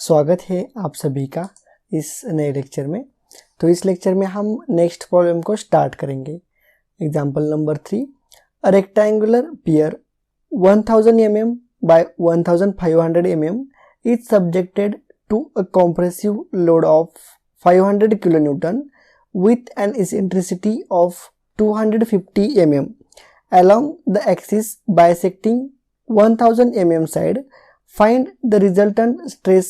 स्वागत है आप सभी का इस नए लेक्चर में। तो इस लेक्चर में हम नेक्स्ट प्रॉब्लम को स्टार्ट करेंगे। Example number 3, a rectangular pier 1000 mm by 1500 mm is subjected to a compressive load of 500 kN with an eccentricity of 250 mm along the axis bisecting 1000 mm side. Find the resultant stress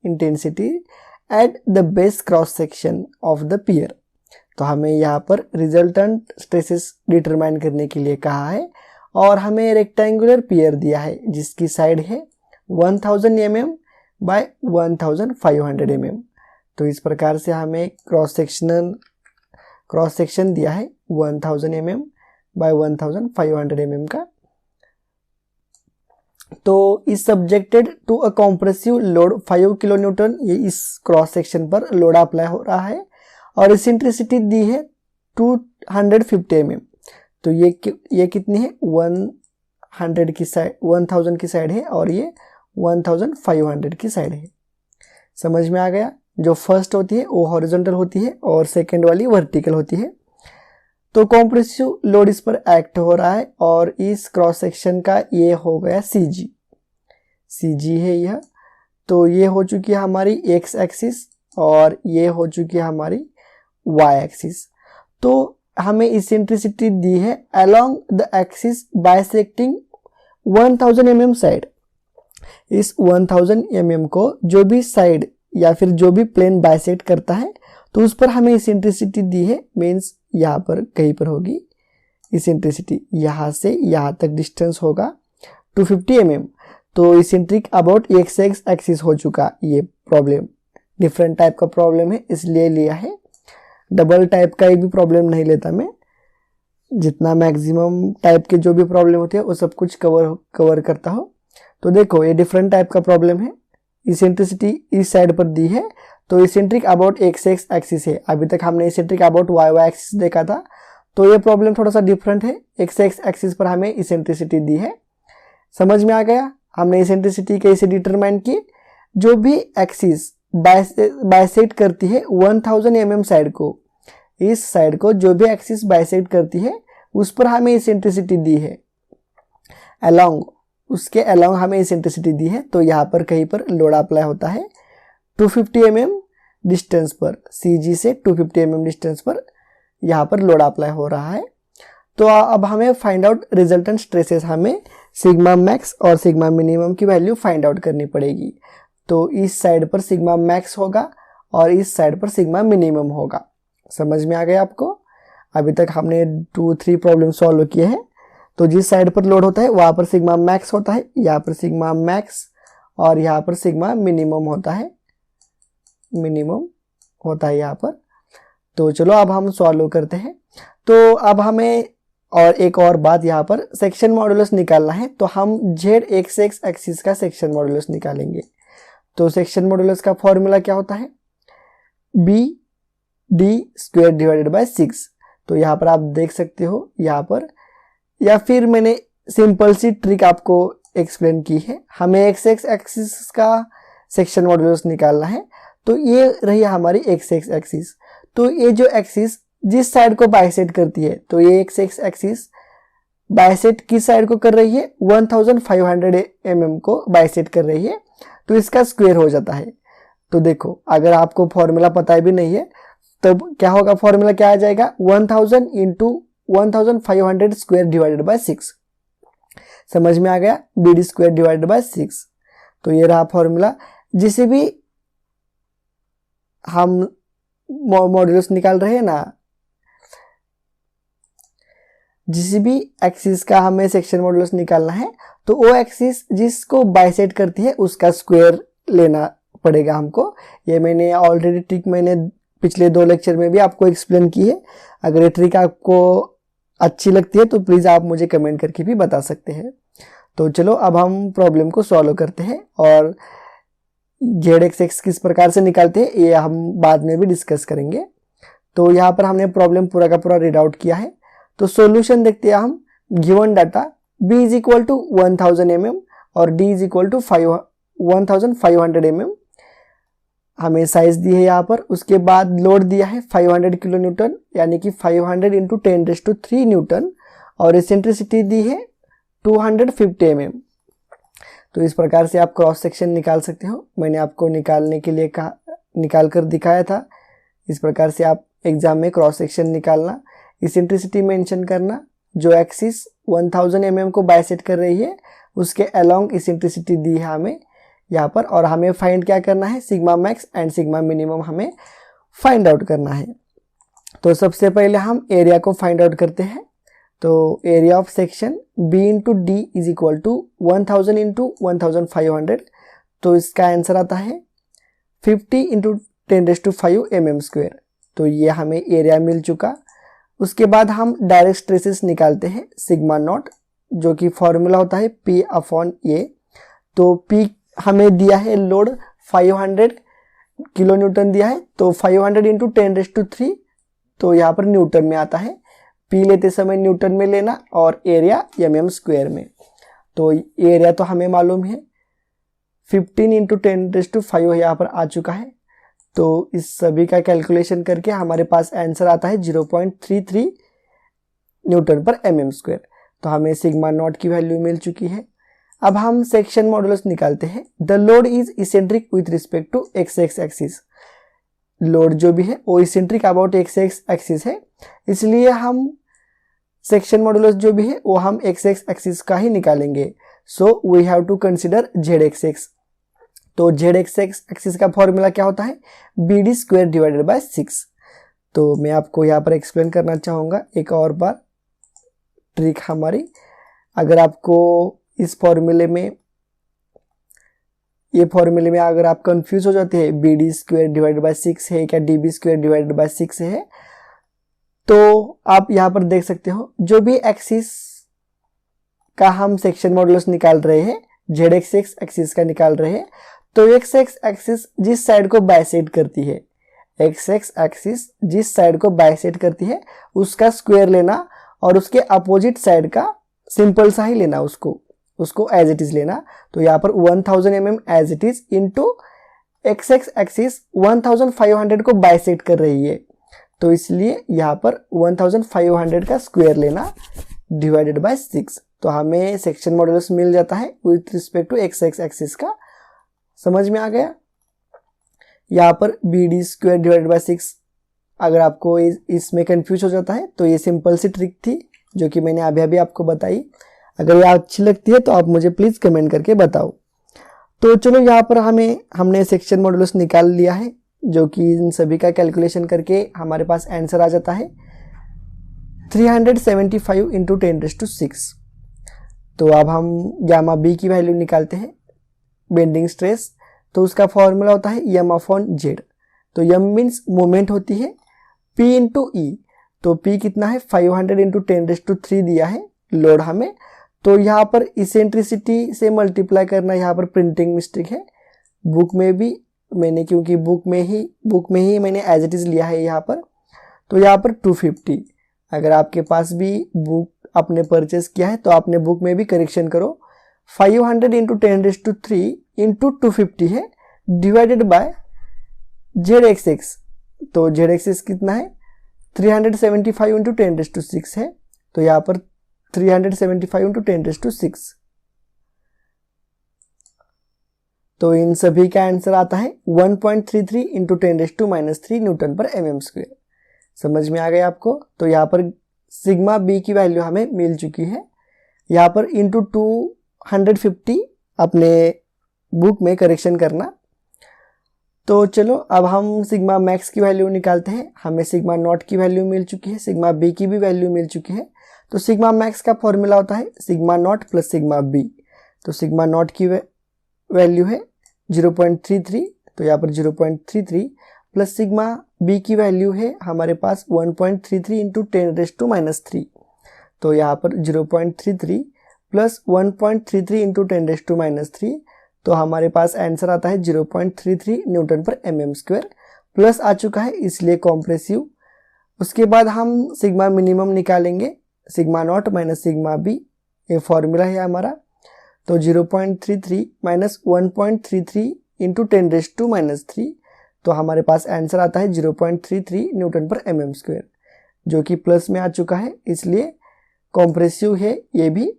intensity at the base cross section of the pier। तो हमें यहाँ पर resultant stresses determine करने के लिए कहा है और हमें रेक्टेंगुलर पियर दिया है जिसकी साइड है 1000 mm बाय 1500 mm। तो इस प्रकार से हमें क्रॉस सेक्शन दिया है 1000 mm बाय 1500 mm का। तो इस subjected to a compressive load 5 kilonewton, ये इस क्रॉस सेक्शन पर लोड अप्लाई हो रहा है और इसेंट्रिसिटी दी है 250 mm। तो ये कितनी है 1000 की साइड है और ये 1500 की साइड है। समझ में आ गया। जो फर्स्ट होती है वो हॉरिजॉन्टल होती है और सेकेंड वाली वर्टिकल होती है। तो कॉम्प्रेसिव लोड इस पर एक्ट हो रहा है और इस क्रॉस सेक्शन का ये हो गया CG है यह। तो ये हो चुकी है हमारी x एक्सिस और ये हो चुकी है हमारी y एक्सिस। तो हमें इसेंट्रिसिटी दी है along the axis bisecting 1000 mm side. इस 1000 mm को जो भी साइड या फिर जो भी प्लेन बाइसेक्ट करता है तो उस पर हमें इसेंट्रिसिटी दी है। मीन्स यहाँ पर कहीं पर होगी इसेंट्रिसिटी, यहाँ से यहाँ तक डिस्टेंस होगा 250 mm। तो इसेंट्रिक अबाउट x एक्सिस हो चुका। ये प्रॉब्लम डिफरेंट टाइप का प्रॉब्लम है इसलिए लिया है। डबल टाइप का एक भी प्रॉब्लम नहीं लेता मैं। जितना मैक्सिमम टाइप के जो भी प्रॉब्लम होते हैं वो सब कुछ कवर करता हूँ। तो देखो ये डिफरेंट टाइप का प्रॉब्लम है। इसेंट्रिसिटी इस साइड पर दी है तो इसेंट्रिक अबाउट x एक्सिस है। अभी तक हमने इसेंट्रिक अबाउट y एक्सिस देखा था। तो ये प्रॉब्लम थोड़ा सा डिफरेंट है। x एक्सिस पर हमें इसेंट्रिसिटी दी है। समझ में आ गया। हमने इसेंट्रिसिटी कैसे डिटरमाइन की। जो भी एक्सिस बाइसेक्ट करती है 1000 mm साइड को, इस साइड को जो भी एक्सिस बाइसेक्ट करती है उस पर हमें इसेंट्रिसिटी दी है। उसके अलोंग हमें इसेंट्रिसिटी दी है। तो यहाँ पर कहीं पर लोड अप्लाई होता है 250 mm डिस्टेंस पर, CG से 250 mm डिस्टेंस पर यहाँ पर लोड अप्लाई हो रहा है। तो अब हमें फाइंड आउट रिजल्टेंट स्ट्रेसेस, हमें सिग्मा मैक्स और सिग्मा मिनिमम की वैल्यू फाइंड आउट करनी पड़ेगी। तो इस साइड पर सिग्मा मैक्स होगा और इस साइड पर सिग्मा मिनिमम होगा। समझ में आ गया आपको। अभी तक हमने 2-3 प्रॉब्लम सॉल्व किए हैं। तो जिस साइड पर लोड होता है वहाँ पर सिग्मा मैक्स होता है, यहाँ पर सिग्मा मैक्स और यहाँ पर सिग्मा मिनिमम होता है यहाँ पर। तो चलो अब हम सॉल्व करते हैं। तो अब हमें और एक और बात, यहाँ पर सेक्शन मॉडुलस निकालना है। तो हम ZX एक्सिस का सेक्शन मॉडुलस निकालेंगे। तो सेक्शन मॉडुलस का फॉर्मूला क्या होता है, BD² डिवाइडेड बाय 6। तो यहाँ पर आप देख सकते हो यहाँ पर, या फिर मैंने सिंपल सी ट्रिक आपको एक्सप्लेन की है। हमें x एक्सिस का सेक्शन मॉडुलस निकालना है। तो ये रही हमारी x एक्सिस। तो ये जो एक्सिस जिस साइड को बाइसेक्ट करती है, तो ये x एक्सिस बाइसेक्ट किस साइड को कर रही है, 1500 mm को बाइसेक्ट कर रही है। तो इसका स्क्वायर हो जाता है। तो देखो अगर आपको फॉर्मूला पता भी नहीं है तब क्या होगा, फॉर्मूला क्या आ जाएगा 1000 इंटू 1500 स्क्वायर डिवाइडेड बाय 6। समझ में आ गया, BD² डिवाइडेड बाय 6। तो ये रहा फॉर्मूला। जिसे भी हम मॉडुलस निकाल रहे हैं ना, जिस भी एक्सिस का हमें सेक्शन मॉडुलस निकालना है तो वो एक्सिस जिसको बाइसेक्ट करती है उसका स्क्वायर लेना पड़ेगा हमको। ये मैंने ऑलरेडी ट्रिक मैंने पिछले 2 लेक्चर में भी आपको एक्सप्लेन की है। अगर ये ट्रिक आपको अच्छी लगती है तो प्लीज़ आप मुझे कमेंट करके भी बता सकते हैं। तो चलो अब हम प्रॉब्लम को सॉल्व करते हैं और ZX किस प्रकार से निकालते हैं ये हम बाद में भी डिस्कस करेंगे। तो यहाँ पर हमने प्रॉब्लम पूरा का पूरा रीड आउट किया है। तो सॉल्यूशन देखते हैं हम। Given data B is equal to 1000 mm और D is equal to 1500 mm। हमें साइज दी है यहाँ पर, उसके बाद लोड दिया है 500 किलो न्यूटन यानी कि 500 इंटू 10⁻³ न्यूटन, और इसेंट्रिसिटी दी है 250 mm। तो इस प्रकार से आप क्रॉस सेक्शन निकाल सकते हो। मैंने आपको निकालने के लिए कहा, निकाल कर दिखाया था। इस प्रकार से आप एग्जाम में क्रॉस सेक्शन निकालना, इसेंट्रिसिटी मेंशन करना, जो एक्सिस 1000 mm को बाइसेक्ट कर रही है उसके अलोंग इसेंट्रिसिटी दी है हमें यहाँ पर, और हमें फाइंड क्या करना है, sigma max and sigma minimum हमें फाइंड आउट करना है। तो सबसे पहले हम एरिया को फाइंड आउट करते हैं। तो area of section B into D is equal to 1000 into 1500, तो इसका आंसर आता है 50 इंटू 10⁵ mm²। तो ये हमें एरिया मिल चुका। उसके बाद हम डायरेक्ट स्ट्रेसेस निकालते हैं, सिग्मा नॉट, जो कि फॉर्मूला होता है P/A। तो P हमें दिया है लोड 500 किलो न्यूटन दिया है, तो 500 इंटू 10⁻³, तो यहाँ पर न्यूटन में आता है। P लेते समय न्यूटन में लेना और एरिया mm² में। तो एरिया तो हमें मालूम है 15 इंटू 10⁵ यहाँ पर आ चुका है। तो इस सभी का कैलकुलेशन करके हमारे पास आंसर आता है 0.33 न्यूटन पर mm²। तो हमें सिग्मा नॉट की वैल्यू मिल चुकी है। अब हम सेक्शन मॉडुलस निकालते हैं। The load is eccentric with respect to x axis. Load जो भी है वो इसेंट्रिक अबाउट x एक्सिस है, इसलिए हम सेक्शन मॉडुलस जो भी है वो हम x एक्सिस का ही निकालेंगे। So we have to consider z तो z एक्सिस का फॉर्मूला क्या होता है, BD² डिवाइडेड बाय 6। तो मैं आपको यहाँ पर एक्सप्लेन करना चाहूँगा एक और बार ट्रिक हमारी। अगर आपको इस फॉर्मूले में, ये फॉर्मूले में अगर आप कंफ्यूज हो जाते हैं BD² डिवाइडेड बाय 6 है क्या DB² डिवाइडेड बाय 6 है, तो आप यहाँ पर देख सकते हो जो भी एक्सिस का हम सेक्शन मॉडुलस निकाल रहे हैं, z एक्सिस का निकाल रहे हैं, तो x एक्सिस जिस साइड को बाइसेक्ट करती है, x एक्सिस जिस साइड को बाइसेक्ट करती है उसका स्क्वायर लेना और उसके अपोजिट साइड का सिंपल सा ही लेना, उसको एज इट इज लेना। तो यहाँ पर 1000 mm as it is into x axis 1500 को बाइसेक्ट कर रही है, तो इसलिए यहाँ पर 1500 का स्क्वायर लेना डिवाइडेड बाय 6। तो हमें सेक्शन मॉडुलस मिल जाता है with respect to x axis का। समझ में आ गया। यहाँ पर BD² डिवाइडेड बाय 6 अगर आपको इसमें कंफ्यूज हो जाता है तो ये सिंपल सी ट्रिक थी जो कि मैंने अभी आपको बताई। अगर ये अच्छी लगती है तो आप मुझे प्लीज़ कमेंट करके बताओ। तो चलो यहाँ पर हमने सेक्शन मॉडुलस निकाल लिया है, जो कि इन सभी का कैलकुलेशन करके हमारे पास आंसर आ जाता है 375 इंटू 10⁶। तो अब हम गामा B की वैल्यू निकालते हैं, बेंडिंग स्ट्रेस। तो उसका फॉर्मूला होता है m/z। तो m मीन्स मोमेंट होती है, P इंटू ई। तो P कितना है, 500 इंटू 10⁻³ दिया है लोड हमें। तो यहाँ पर इसेंट्रिसिटी से मल्टीप्लाई करना यहाँ पर प्रिंटिंग मिस्टेक है। बुक में भी मैंने, क्योंकि बुक में ही मैंने एज इट इज लिया है यहाँ पर, तो यहाँ पर 250। अगर आपके पास भी बुक आपने परचेस किया है तो आपने बुक में भी करेक्शन करो। 500 इंटू 10⁻³ इंटू 250 है डिवाइडेड बाय z तो z कितना है, 375 इंटू 10⁻6 है। तो यहाँ पर 375 इंटू 10⁻6। तो इन सभी का आंसर आता है 1.33 इंटू 10⁻³ न्यूटन पर mm²। समझ में आ गया आपको। तो यहाँ पर सिग्मा B की वैल्यू हमें मिल चुकी है। यहाँ पर इंटू 250 अपने बुक में करेक्शन करना। तो चलो अब हम सिग्मा मैक्स की वैल्यू निकालते हैं। हमें सिग्मा नॉट की वैल्यू मिल चुकी है, सिग्मा B की भी वैल्यू मिल चुकी है। तो सिग्मा मैक्स का फॉर्मूला होता है sigma not plus sigma B। तो सिग्मा नॉट की वैल्यू है 0.33, तो यहाँ पर 0.33 प्लस सिग्मा B की वैल्यू है हमारे पास 1.33 इंटू 10⁻³ तो यहाँ पर 0.33 प्लस 1.33 इंटू 10⁻³ तो हमारे पास आंसर आता है 0.33 न्यूटन पर mm²। प्लस आ चुका है इसलिए कॉम्प्रेसिव। उसके बाद हम सिग्मा मिनिमम निकालेंगे, sigma not minus sigma B, ये फॉर्मूला है हमारा। तो 0.33 माइनस 1.33 इंटू 10⁻³ तो हमारे पास आंसर आता है 0.33 न्यूटन पर mm स्क्वायर, जो कि प्लस में आ चुका है, इसलिए कॉम्प्रेसिव है ये भी।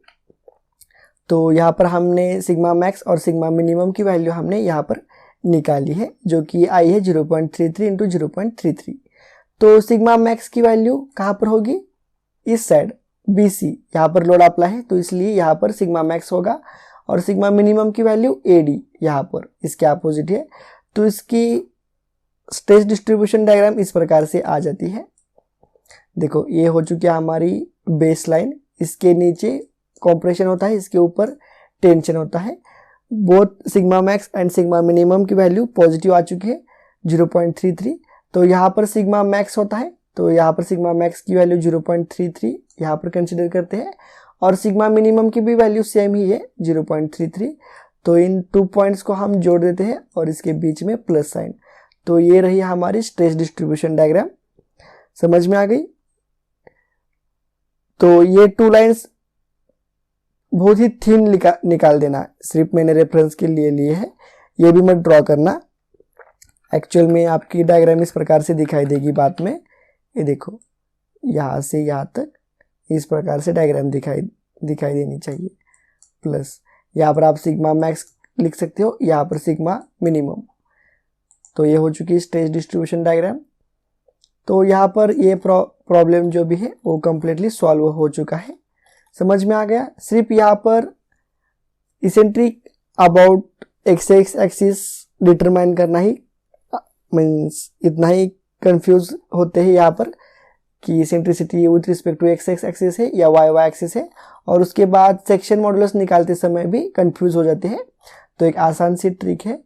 तो यहाँ पर हमने सिग्मा मैक्स और सिग्मा मिनिमम की वैल्यू हमने यहाँ पर निकाली है, जो कि आई है 0.33 इंटू 0.33। तो सिग्मा मैक्स की वैल्यू कहाँ पर होगी, इस साइड BC, यहाँ पर लोड अप्लाई है तो इसलिए यहाँ पर सिग्मा मैक्स होगा, और सिग्मा मिनिमम की वैल्यू AD यहाँ पर इसके अपोजिट है। तो इसकी स्ट्रेस डिस्ट्रीब्यूशन डायग्राम इस प्रकार से आ जाती है। देखो ये हो चुकी है हमारी बेस लाइन, इसके नीचे कॉम्प्रेशन होता है, इसके ऊपर टेंशन होता है। Both sigma max and sigma minimum की वैल्यू पॉजिटिव आ चुकी है 0.33। तो यहाँ पर सिग्मा मैक्स होता है, तो यहाँ पर सिग्मा मैक्स की वैल्यू 0.33 यहाँ पर कंसिडर करते हैं, और सिग्मा मिनिमम की भी वैल्यू सेम ही है 0.33। तो इन 2 पॉइंट्स को हम जोड़ देते हैं और इसके बीच में प्लस साइन। तो ये रही हमारी स्ट्रेस डिस्ट्रीब्यूशन डायग्राम, समझ में आ गई। तो ये 2 लाइंस बहुत ही थिन निकाल देना, सिर्फ मैंने रेफरेंस के लिए है, ये भी मत ड्रॉ करना। एक्चुअल में आपकी डायग्राम इस प्रकार से दिखाई देगी बाद में। ये देखो यहाँ से यहाँ तक इस प्रकार से डायग्राम दिखाई देनी चाहिए। प्लस यहाँ पर आप सिग्मा मैक्स लिख सकते हो, यहाँ पर सिग्मा मिनिमम। तो ये हो चुकी है स्ट्रेस डिस्ट्रीब्यूशन डायग्राम। तो यहाँ पर ये प्रॉब्लम जो भी है वो कंप्लीटली सॉल्व हो चुका है, समझ में आ गया। सिर्फ यहाँ पर eccentric about x axis determine करना ही मीन्स इतना ही कंफ्यूज होते हैं यहाँ पर कि eccentricity with respect to x axis है या वाई एक्सिस है, और उसके बाद सेक्शन मॉडुलस निकालते समय भी कंफ्यूज हो जाते हैं। तो एक आसान सी ट्रिक है,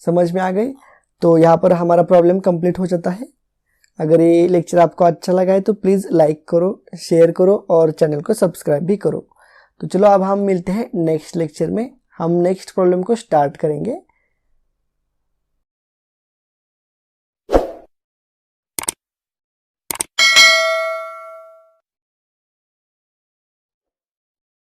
समझ में आ गई। तो यहाँ पर हमारा प्रॉब्लम कंप्लीट हो जाता है। अगर ये लेक्चर आपको अच्छा लगा है तो प्लीज़ लाइक करो, शेयर करो और चैनल को सब्सक्राइब भी करो। तो चलो अब हम मिलते हैं नेक्स्ट लेक्चर में, हम नेक्स्ट प्रॉब्लम को स्टार्ट करेंगे।